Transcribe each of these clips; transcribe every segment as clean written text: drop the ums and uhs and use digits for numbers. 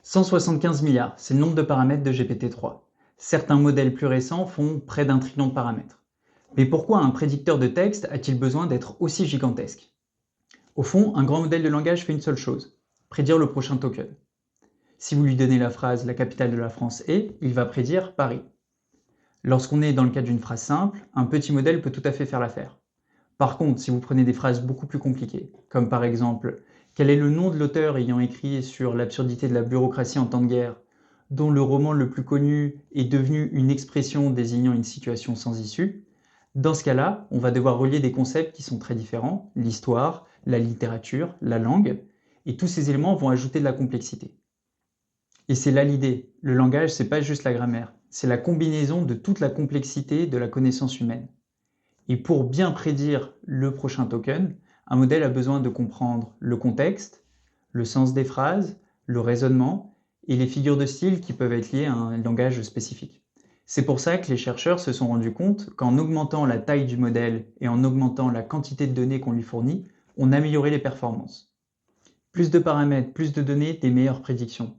175 milliards, c'est le nombre de paramètres de GPT-3. Certains modèles plus récents font près d'1 trillion de paramètres. Mais pourquoi un prédicteur de texte a-t-il besoin d'être aussi gigantesque? Au fond, un grand modèle de langage fait une seule chose, prédire le prochain token. Si vous lui donnez la phrase «La capitale de la France est», il va prédire Paris. Lorsqu'on est dans le cas d'une phrase simple, un petit modèle peut tout à fait faire l'affaire. Par contre, si vous prenez des phrases beaucoup plus compliquées, comme par exemple «Quel est le nom de l'auteur ayant écrit sur l'absurdité de la bureaucratie en temps de guerre, dont le roman le plus connu est devenu une expression désignant une situation sans issue?» Dans ce cas-là, on va devoir relier des concepts qui sont très différents, l'histoire, la littérature, la langue, et tous ces éléments vont ajouter de la complexité. Et c'est là l'idée, le langage, c'est pas juste la grammaire, c'est la combinaison de toute la complexité de la connaissance humaine. Et pour bien prédire le prochain token, un modèle a besoin de comprendre le contexte, le sens des phrases, le raisonnement et les figures de style qui peuvent être liées à un langage spécifique. C'est pour ça que les chercheurs se sont rendus compte qu'en augmentant la taille du modèle et en augmentant la quantité de données qu'on lui fournit, on améliorait les performances. Plus de paramètres, plus de données, des meilleures prédictions.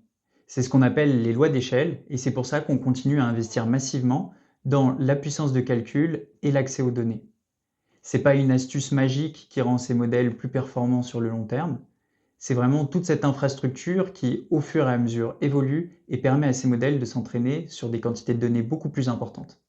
C'est ce qu'on appelle les lois d'échelle et c'est pour ça qu'on continue à investir massivement dans la puissance de calcul et l'accès aux données. C'est pas une astuce magique qui rend ces modèles plus performants sur le long terme, c'est vraiment toute cette infrastructure qui, au fur et à mesure, évolue et permet à ces modèles de s'entraîner sur des quantités de données beaucoup plus importantes.